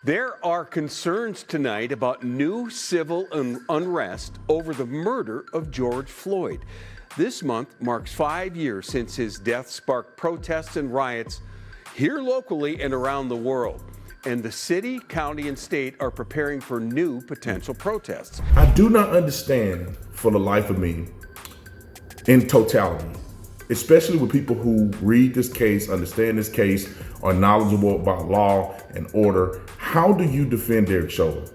There are concerns tonight about new civil unrest over the murder of George Floyd. This month marks 5 years since his death sparked protests and riots here locally and around the world. And the city, county, and state are preparing for new potential protests. I do not understand, for the life of me, in totality, especially with people who read this case, understand this case, are knowledgeable about law and order. How do you defend Derek Chauvin?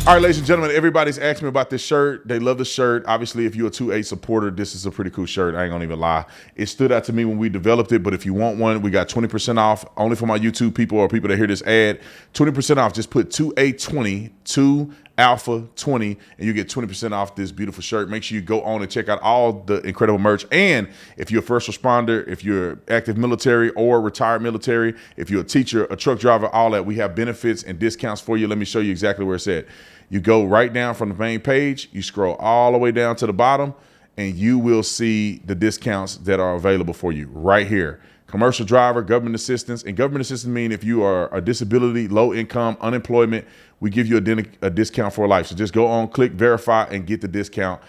All right, ladies and gentlemen, everybody's asked me about this shirt. They love the shirt. Obviously, if you're a 2A supporter, this is a pretty cool shirt. I ain't gonna even lie. It stood out to me when we developed it, but if you want one, we got 20% off only for my YouTube people or people that hear this ad. 20% off, just put 2A20, 2 Alpha 20, and you get 20% off this beautiful shirt. Make sure you go on and check out all the incredible merch. And if you're a first responder, if you're active military or retired military, if you're a teacher, a truck driver, all that, we have benefits and discounts for you. Let me show you exactly where it's at. You go right down from the main page, you scroll all the way down to the bottom, and you will see the discounts that are available for you right here. Commercial driver, government assistance, and government assistance mean if you are a disability, low income, unemployment, we give you a discount for life. So just go on, click verify, and get the discount.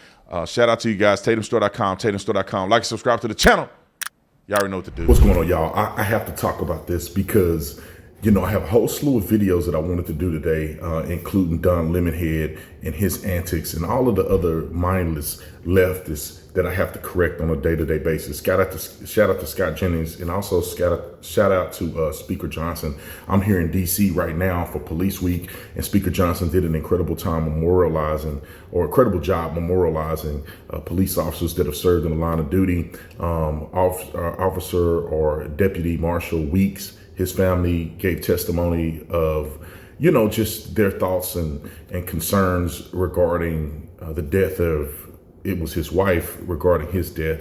Shout out to you guys, tatumstore.com, tatumstore.com. Like and subscribe to the channel. Y'all already know what to do. What's going on, y'all? I have to talk about this because, you know, I have a whole slew of videos that I wanted to do today, including Don Lemonhead and his antics and all of the other mindless leftists that I have to correct on a day-to-day basis. Shout out to Scott Jennings, and also shout out to Speaker Johnson. I'm here in DC right now for Police Week, and Speaker Johnson did an incredible job memorializing police officers that have served in the line of duty. Officer or Deputy Marshal Weeks, his family gave testimony of, you know, just their thoughts and concerns regarding the death of, it was his wife, regarding his death,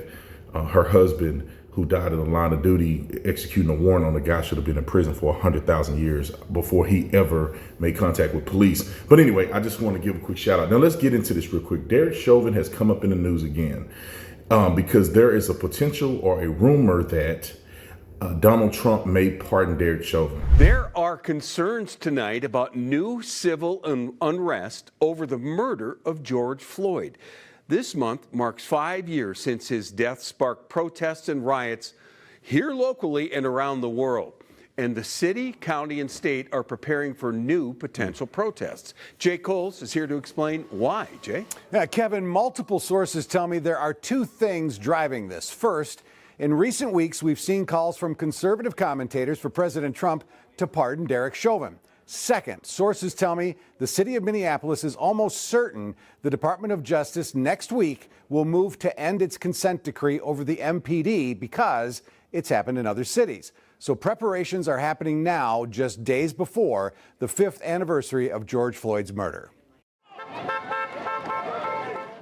her husband, who died in the line of duty, executing a warrant on a guy should have been in prison for 100,000 years before he ever made contact with police. But anyway, I just want to give a quick shout out. Now let's get into this real quick. Derek Chauvin has come up in the news again because there is a potential or a rumor that Donald Trump may pardon Derek Chauvin. There are concerns tonight about new civil unrest over the murder of George Floyd. This month marks 5 years since his death sparked protests and riots here locally and around the world. And the city, county, and state are preparing for new potential protests. Jay Coles is here to explain why. Jay? Yeah, Kevin, multiple sources tell me there are two things driving this. First, in recent weeks, we've seen calls from conservative commentators for President Trump to pardon Derek Chauvin. Second, sources tell me the city of Minneapolis is almost certain the Department of Justice next week will move to end its consent decree over the MPD because it's happened in other cities. So preparations are happening now, just days before the 5th anniversary of George Floyd's murder.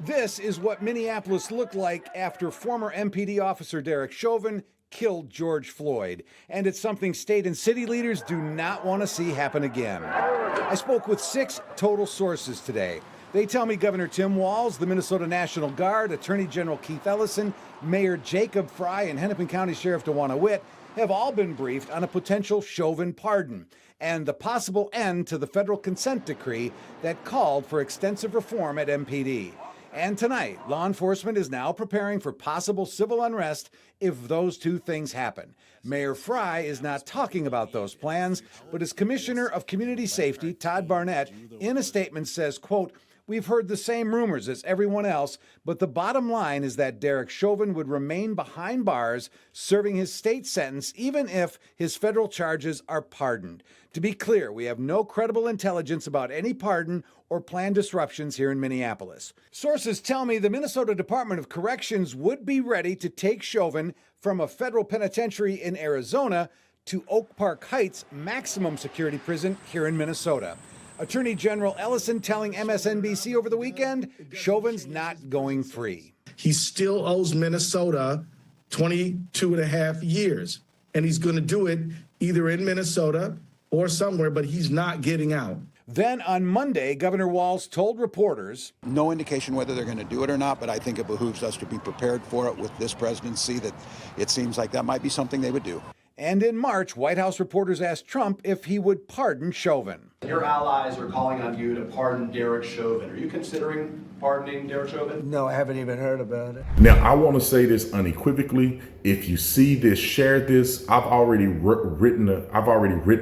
This is what Minneapolis looked like after former MPD officer Derek Chauvin killed George Floyd. And it's something state and city leaders do not want to see happen again. I spoke with 6 total sources today. They tell me Governor Tim Walz, the Minnesota National Guard, Attorney General Keith Ellison, Mayor Jacob Fry, and Hennepin County Sheriff DeWanna Witt have all been briefed on a potential Chauvin pardon and the possible end to the federal consent decree that called for extensive reform at MPD. And tonight, law enforcement is now preparing for possible civil unrest if those two things happen. Mayor Fry is not talking about those plans, but his Commissioner of Community Safety, Todd Barnett, in a statement says, quote, "We've heard the same rumors as everyone else, but the bottom line is that Derek Chauvin would remain behind bars serving his state sentence even if his federal charges are pardoned. To be clear, we have no credible intelligence about any pardon or planned disruptions here in Minneapolis." Sources tell me the Minnesota Department of Corrections would be ready to take Chauvin from a federal penitentiary in Arizona to Oak Park Heights maximum security prison here in Minnesota. Attorney General Ellison telling MSNBC over the weekend, Chauvin's not going free. He still owes Minnesota 22 and a half years, and he's going to do it either in Minnesota or somewhere, but he's not getting out. Then on Monday, Governor Walz told reporters, no indication whether they're going to do it or not, but I think it behooves us to be prepared for it with this presidency, that it seems like that might be something they would do. And in March, White House reporters asked Trump if he would pardon Chauvin. Your allies are calling on you to pardon Derek Chauvin. Are you considering pardoning Derek Chauvin? No, I haven't even heard about it. Now, I want to say this unequivocally. If you see this, share this. I've already written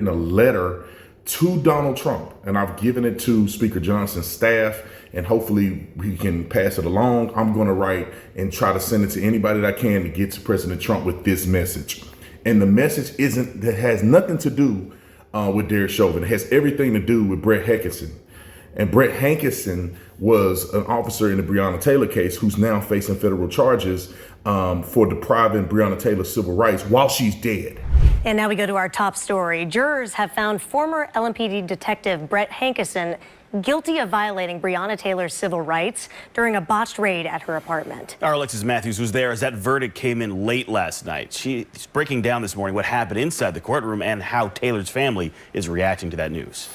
a letter to Donald Trump, and I've given it to Speaker Johnson's staff, and hopefully we can pass it along. I'm going to write and try to send it to anybody that I can to get to President Trump with this message. And the message has nothing to do with Derek Chauvin. It has everything to do with Brett Hankison. And Brett Hankison was an officer in the Breonna Taylor case who's now facing federal charges for depriving Breonna Taylor's civil rights while she's dead. And now we go to our top story. Jurors have found former LMPD detective Brett Hankison guilty of violating Breonna Taylor's civil rights during a botched raid at her apartment. Our Alexis Matthews was there as that verdict came in late last night. She's breaking down this morning what happened inside the courtroom and how Taylor's family is reacting to that news.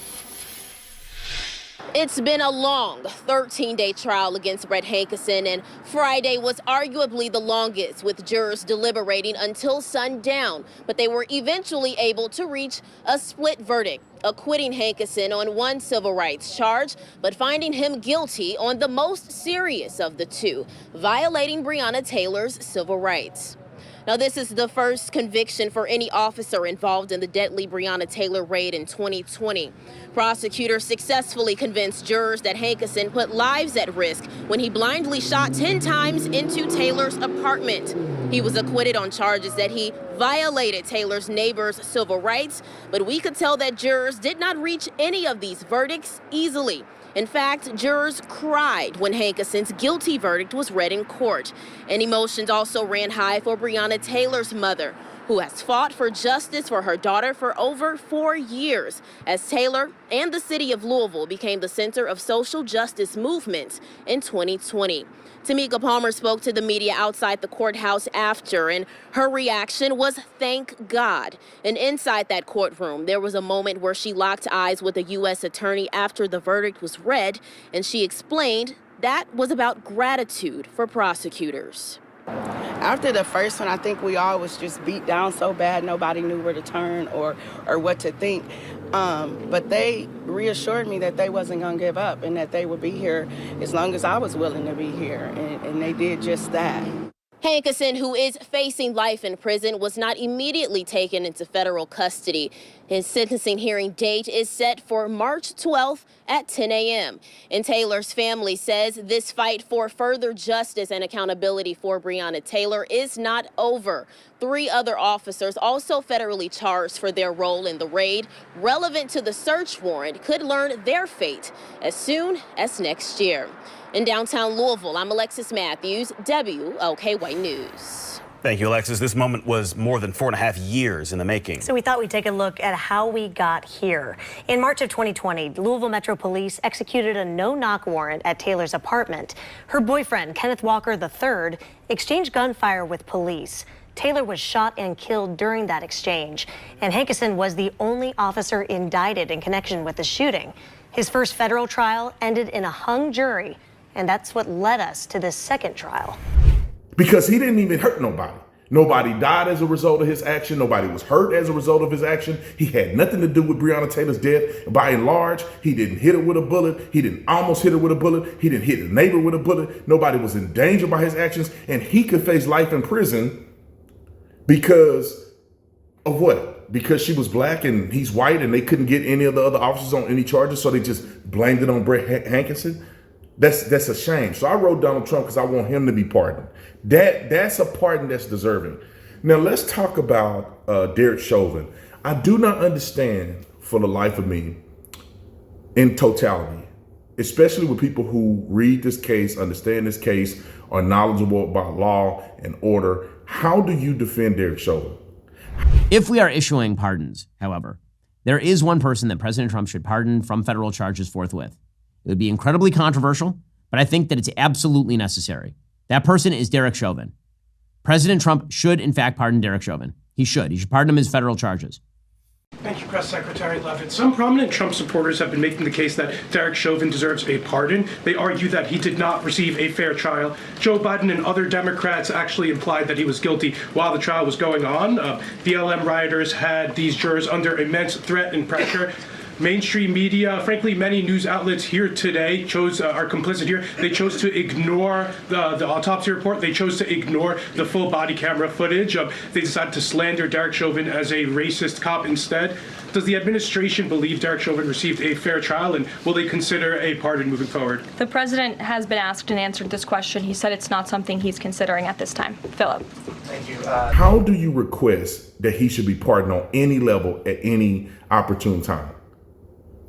It's been a long 13-day trial against Brett Hankison, and Friday was arguably the longest, with jurors deliberating until sundown. But they were eventually able to reach a split verdict, acquitting Hankison on one civil rights charge, but finding him guilty on the most serious of the two, violating Breonna Taylor's civil rights. Now, this is the first conviction for any officer involved in the deadly Breonna Taylor raid in 2020. Prosecutors successfully convinced jurors that Hankison put lives at risk when he blindly shot 10 times into Taylor's apartment. He was acquitted on charges that he violated Taylor's neighbor's civil rights, but we could tell that jurors did not reach any of these verdicts easily. In fact, jurors cried when Hankison's guilty verdict was read in court. And emotions also ran high for Breonna Taylor's mother, who has fought for justice for her daughter for over 4 years, as Taylor and the city of Louisville became the center of social justice movements in 2020. Tamika Palmer spoke to the media outside the courthouse after, and her reaction was thank God. And inside that courtroom, there was a moment where she locked eyes with a U.S. attorney after the verdict was read, and she explained that was about gratitude for prosecutors. After the first one, I think we all was just beat down so bad nobody knew where to turn or what to think. But they reassured me that they wasn't going to give up and that they would be here as long as I was willing to be here, and they did just that. Hankison, who is facing life in prison, was not immediately taken into federal custody. His sentencing hearing date is set for March 12th at 10 a.m. And Taylor's family says this fight for further justice and accountability for Breonna Taylor is not over. 3 other officers, also federally charged for their role in the raid, relevant to the search warrant, could learn their fate as soon as next year. In downtown Louisville, I'm Alexis Matthews, WOKY News. Thank you, Alexis. This moment was more than 4.5 years in the making. So we thought we'd take a look at how we got here. In March of 2020, Louisville Metro Police executed a no-knock warrant at Taylor's apartment. Her boyfriend, Kenneth Walker III, exchanged gunfire with police. Taylor was shot and killed during that exchange, and Hankison was the only officer indicted in connection with the shooting. His first federal trial ended in a hung jury, and that's what led us to this second trial. Because he didn't even hurt nobody. Nobody died as a result of his action. Nobody was hurt as a result of his action. He had nothing to do with Breonna Taylor's death. By and large, he didn't hit her with a bullet. He didn't almost hit her with a bullet. He didn't hit a neighbor with a bullet. Nobody was in danger by his actions, and he could face life in prison because of what? Because she was black and he's white and they couldn't get any of the other officers on any charges, so they just blamed it on Brett Hankison. That's a shame. So I wrote Donald Trump because I want him to be pardoned. That's a pardon that's deserving. Now let's talk about Derek Chauvin. I do not understand for the life of me in totality, especially with people who read this case, understand this case, are knowledgeable about law and order. How do you defend Derek Chauvin? If we are issuing pardons, however, there is one person that President Trump should pardon from federal charges forthwith. It would be incredibly controversial, but I think that it's absolutely necessary. That person is Derek Chauvin. President Trump should, in fact, pardon Derek Chauvin. He should. He should pardon him his federal charges. Thank you. Press Secretary Levitt. Some prominent Trump supporters have been making the case that Derek Chauvin deserves a pardon. They argue that he did not receive a fair trial. Joe Biden and other Democrats actually implied that he was guilty while the trial was going on. BLM rioters had these jurors under immense threat and pressure. Mainstream media, frankly, many news outlets here today are complicit here. They chose to ignore the autopsy report. They chose to ignore the full body camera footage. They decided to slander Derek Chauvin as a racist cop instead. Does the administration believe Derek Chauvin received a fair trial, and will they consider a pardon moving forward? The president has been asked and answered this question. He said it's not something he's considering at this time. Philip. Thank you. How do you request that he should be pardoned on any level at any opportune time?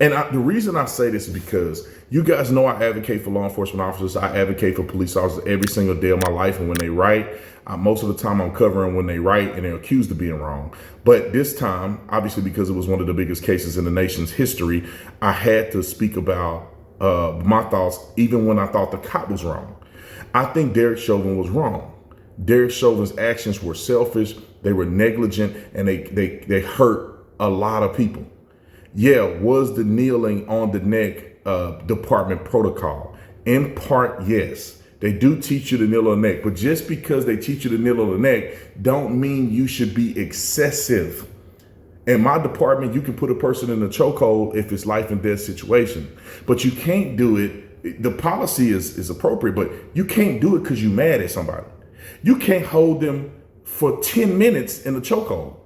And the reason I say this is because you guys know I advocate for law enforcement officers. I advocate for police officers every single day of my life. And when they write, most of the time I'm covering when they write and they're accused of being wrong. But this time, obviously, because it was one of the biggest cases in the nation's history, I had to speak about my thoughts, even when I thought the cop was wrong. I think Derek Chauvin was wrong. Derek Chauvin's actions were selfish, they were negligent, and they hurt a lot of people. Yeah, was the kneeling on the neck department protocol? In part, yes. They do teach you to kneel on the neck, but just because they teach you to kneel on the neck don't mean you should be excessive. In my department, you can put a person in a chokehold if it's life and death situation, but you can't do it. The policy is appropriate, but you can't do it because you're mad at somebody. You can't hold them for 10 minutes in a chokehold.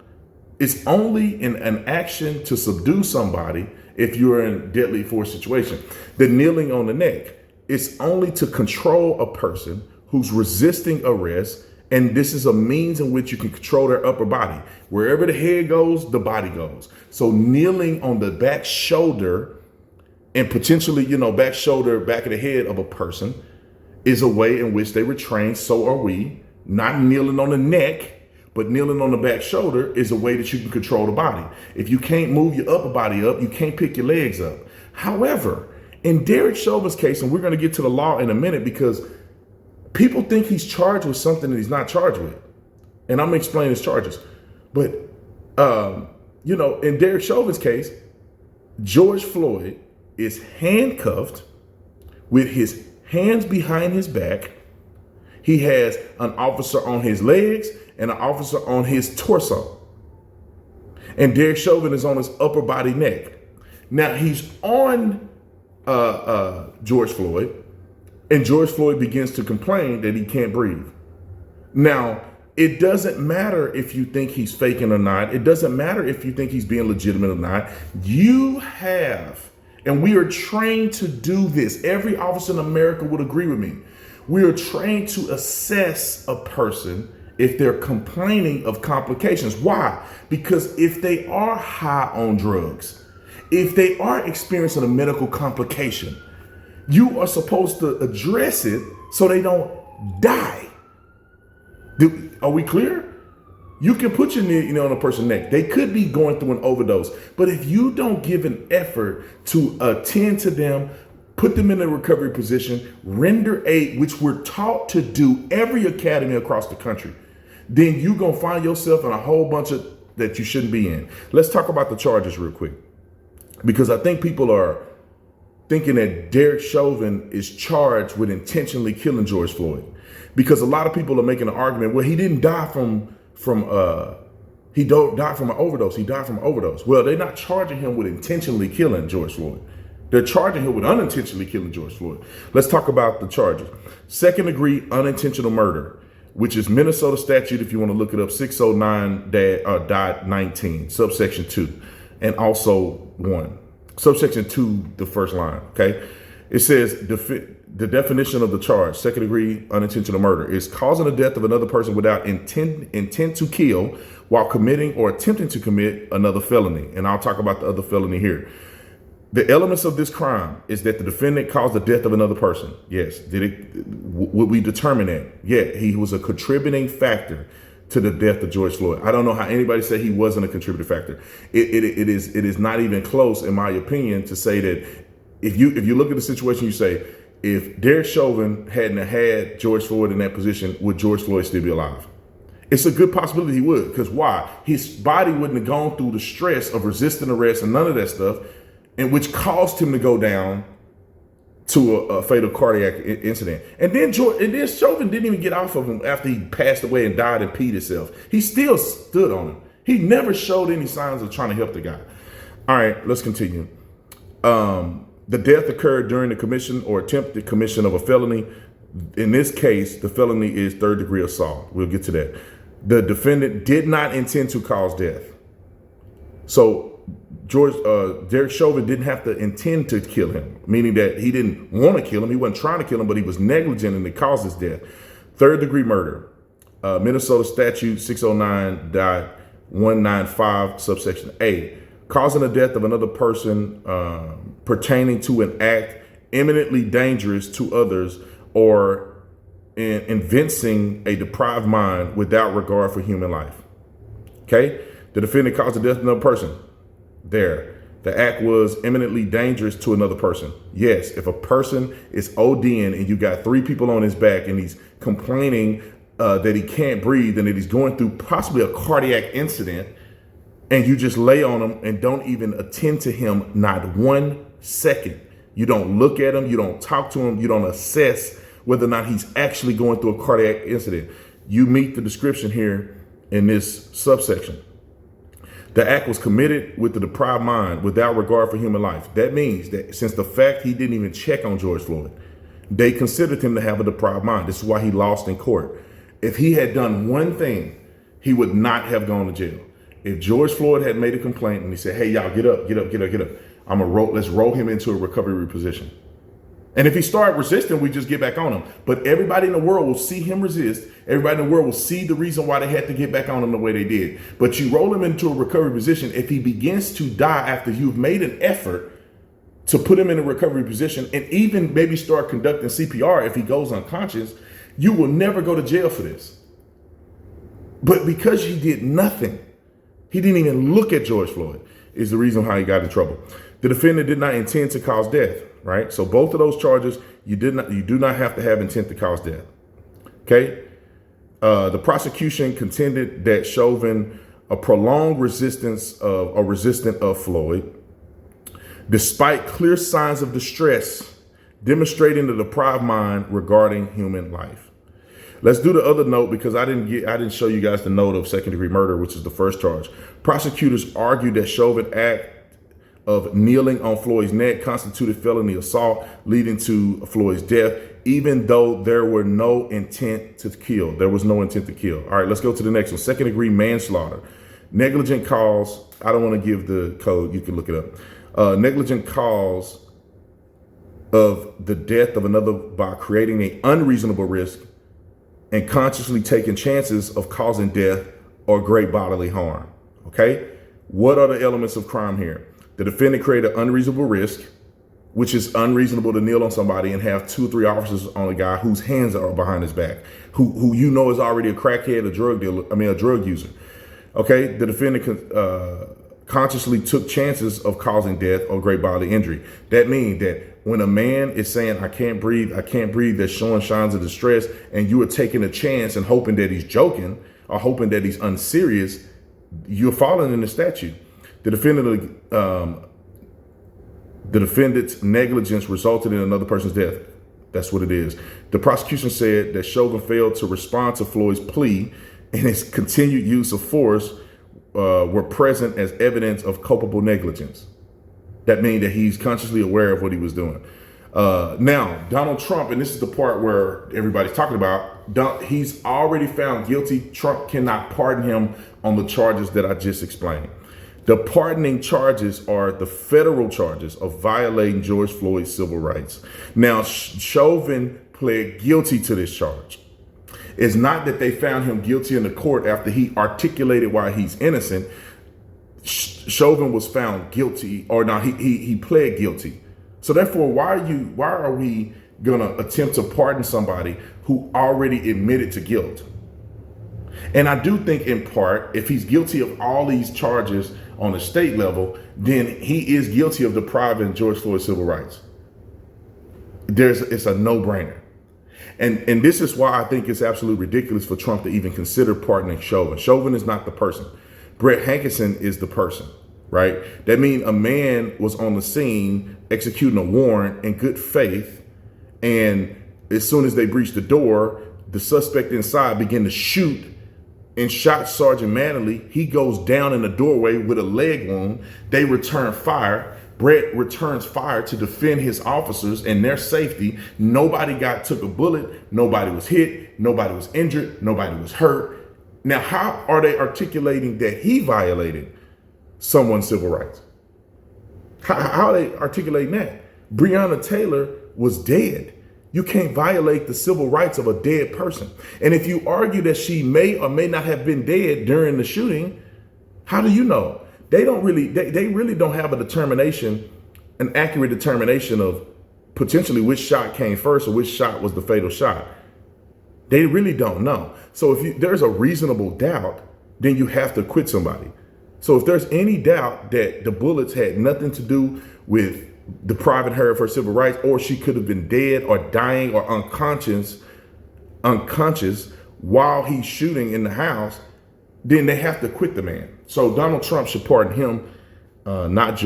It's only an action to subdue somebody if you're in a deadly force situation. The kneeling on the neck, it's only to control a person who's resisting arrest, and this is a means in which you can control their upper body. Wherever the head goes, the body goes. So kneeling on the back shoulder and potentially, back shoulder, back of the head of a person is a way in which they were trained. So are we. Not kneeling on the neck, but kneeling on the back shoulder is a way that you can control the body. If you can't move your upper body up, you can't pick your legs up. However, in Derek Chauvin's case, and we're going to get to the law in a minute because people think he's charged with something that he's not charged with. And I'm going to explain his charges. But, in Derek Chauvin's case, George Floyd is handcuffed with his hands behind his back. He has an officer on his legs and an officer on his torso. And Derek Chauvin is on his upper body neck. Now he's on George Floyd, and George Floyd begins to complain that he can't breathe. Now, it doesn't matter if you think he's faking or not. It doesn't matter if you think he's being legitimate or not. You have, and we are trained to do this. Every officer in America would agree with me. We are trained to assess a person if they're complaining of complications. Why? Because if they are high on drugs, if they are experiencing a medical complication, you are supposed to address it so they don't die. Are we clear? You can put your knee on a person's neck. They could be going through an overdose. But if you don't give an effort to attend to them, put them in a recovery position, render aid, which we're taught to do every academy across the country, then you're going to find yourself in a whole bunch of that you shouldn't be in. Let's talk about the charges real quick, because I think people are thinking that Derek Chauvin is charged with intentionally killing George Floyd, because a lot of people are making an argument, well, he didn't die from an overdose. He died from an overdose. Well, they're not charging him with intentionally killing George Floyd. They're charging him with unintentionally killing George Floyd. Let's talk about the charges. Second degree unintentional murder, which is Minnesota statute, if you want to look it up, 609.19, subsection 2, and also 1. Subsection 2, the first line, okay? It says the definition of the charge, second degree unintentional murder, is causing the death of another person without intent to kill while committing or attempting to commit another felony. And I'll talk about the other felony here. The elements of this crime is that the defendant caused the death of another person. Yes. Would we determine that? Yeah, he was a contributing factor to the death of George Floyd. I don't know how anybody said he wasn't a contributing factor. It is not even close, in my opinion, to say that if you look at the situation, you say, if Derek Chauvin hadn't had George Floyd in that position, would George Floyd still be alive? It's a good possibility he would, because why? His body wouldn't have gone through the stress of resisting arrest and none of that stuff, and which caused him to go down to a fatal cardiac incident. And then Chauvin didn't even get off of him after he passed away and died and peed himself. He still stood on him. He never showed any signs of trying to help the guy. All right, let's continue. The death occurred during the commission or attempted commission of a felony. In this case, the felony is third-degree assault. We'll get to that. The defendant did not intend to cause death. So Derek Chauvin didn't have to intend to kill him, meaning that he didn't want to kill him. He wasn't trying to kill him, but he was negligent and it caused his death. Third-degree murder. Minnesota statute 609.195 subsection A. Causing the death of another person pertaining to an act eminently dangerous to others or in evincing a deprived mind without regard for human life. Okay? The defendant caused the death of another person. There. The act was eminently dangerous to another person. Yes, if a person is ODing and you got 3 people on his back and he's complaining that he can't breathe and that he's going through possibly a cardiac incident, and you just lay on him and don't even attend to him not 1 second. You don't look at him, you don't talk to him, you don't assess whether or not he's actually going through a cardiac incident. You meet the description here in this subsection. The act was committed with the deprived mind without regard for human life. That means that since the fact he didn't even check on George Floyd, they considered him to have a deprived mind. This is why he lost in court. If he had done one thing, he would not have gone to jail. If George Floyd had made a complaint and he said, hey, y'all, get up. Let's roll him into a recovery position. And if he started resisting, we just get back on him. But everybody in the world will see him resist. Everybody in the world will see the reason why they had to get back on him the way they did. But you roll him into a recovery position. If he begins to die after you've made an effort to put him in a recovery position and even maybe start conducting CPR if he goes unconscious, you will never go to jail for this. But because he did nothing, he didn't even look at George Floyd, is the reason how he got in trouble. The defendant did not intend to cause death, right? So both of those charges, you do not have to have intent to cause death. Okay. The prosecution contended that Chauvin a prolonged resistance of Floyd, despite clear signs of distress, demonstrating the deprived mind regarding human life. Let's do the other note because I didn't show you guys the note of second-degree murder, which is the first charge. Prosecutors argued that Chauvin's act of kneeling on Floyd's neck constituted felony assault, leading to Floyd's death, even though there were no intent to kill. There was no intent to kill. All right, let's go to the next one. Second-degree manslaughter. Negligent cause. I don't want to give the code. You can look it up. Negligent cause of the death of another by creating an unreasonable risk and consciously taking chances of causing death or great bodily harm. Okay? What are the elements of crime here? The defendant created an unreasonable risk, which is unreasonable to kneel on somebody and have 2 or 3 officers on a guy whose hands are behind his back, who you know is already a crackhead, a drug user. Okay? The defendant consciously took chances of causing death or great bodily injury. That means that when a man is saying, I can't breathe, that's showing signs of distress, and you are taking a chance and hoping that he's joking or hoping that he's unserious, you're falling in the statute. The defendant's negligence resulted in another person's death. That's what it is. The prosecution said that Chauvin failed to respond to Floyd's plea and his continued use of force were present as evidence of culpable negligence. That means that he's consciously aware of what he was doing. Now, Donald Trump, and this is the part where everybody's talking about, he's already found guilty. Trump cannot pardon him on the charges that I just explained. The pardoning charges are the federal charges of violating George Floyd's civil rights. Now, Chauvin pled guilty to this charge. It's not that they found him guilty in the court after he articulated why he's innocent. Chauvin was found guilty, or no, he pled guilty. So therefore, why are we gonna attempt to pardon somebody who already admitted to guilt? And I do think in part, if he's guilty of all these charges on the state level, then he is guilty of depriving George Floyd's civil rights. It's a no-brainer. And this is why I think it's absolutely ridiculous for Trump to even consider pardoning Chauvin. Chauvin is not the person. Brett Hankison is the person, right? That means a man was on the scene executing a warrant in good faith, and as soon as they breached the door, the suspect inside began to shoot and shot Sergeant Manley. He goes down in the doorway with a leg wound. They return fire. Brett returns fire to defend his officers and their safety. Nobody took a bullet. Nobody was hit. Nobody was injured. Nobody was hurt. Now, how are they articulating that he violated someone's civil rights? How are they articulating that? Breonna Taylor was dead. You can't violate the civil rights of a dead person. And if you argue that she may or may not have been dead during the shooting, how do you know? They really don't have a determination, an accurate determination of potentially which shot came first or which shot was the fatal shot. They really don't know. So if there's a reasonable doubt, then you have to acquit somebody. So if there's any doubt that the bullets had nothing to do with depriving her of her civil rights, or she could have been dead or dying or unconscious while he's shooting in the house, then they have to acquit the man. So Donald Trump should pardon him, not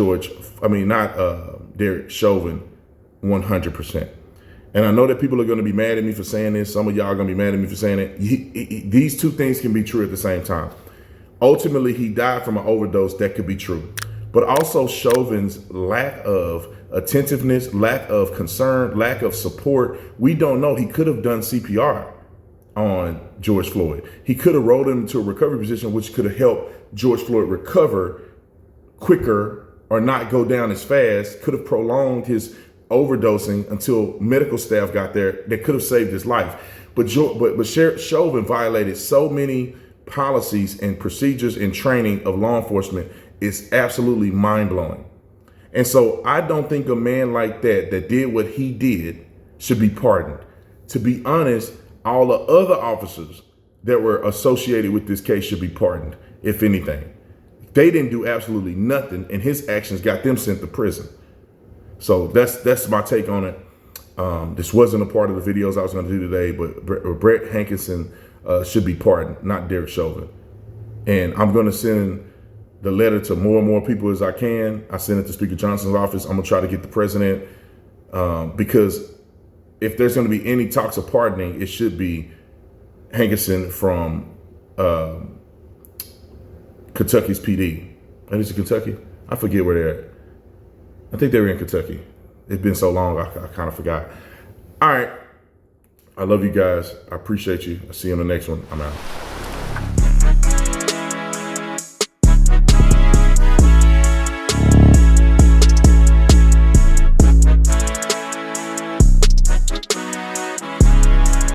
Derek Chauvin, 100%. And I know that people are going to be mad at me for saying this. Some of y'all are going to be mad at me for saying it. These two things can be true at the same time. Ultimately, he died from an overdose. That could be true. But also Chauvin's lack of attentiveness, lack of concern, lack of support. We don't know. He could have done CPR on George Floyd. He could have rolled him into a recovery position, which could have helped George Floyd recover quicker or not go down as fast, could have prolonged his overdosing until medical staff got there. That could have saved his life. But Chauvin violated so many policies and procedures and training of law enforcement. Is absolutely mind-blowing. And so I don't think a man like that did what he did should be pardoned. To be honest, all the other officers that were associated with this case should be pardoned, if anything. They didn't do absolutely nothing, and his actions got them sent to prison. So that's my take on it. This wasn't a part of the videos I was going to do today, but Brett Hankison should be pardoned, not Derek Chauvin. And I'm going to send the letter to more and more people as I can. I sent it to Speaker Johnson's office. I'm gonna try to get the president, because if there's gonna be any talks of pardoning, it should be Hankison from Kentucky's PD. And is it Kentucky? I forget where they're at. I think they were in Kentucky. It's been so long, I kind of forgot. All right, I love you guys. I appreciate you. I'll see you on the next one. I'm out.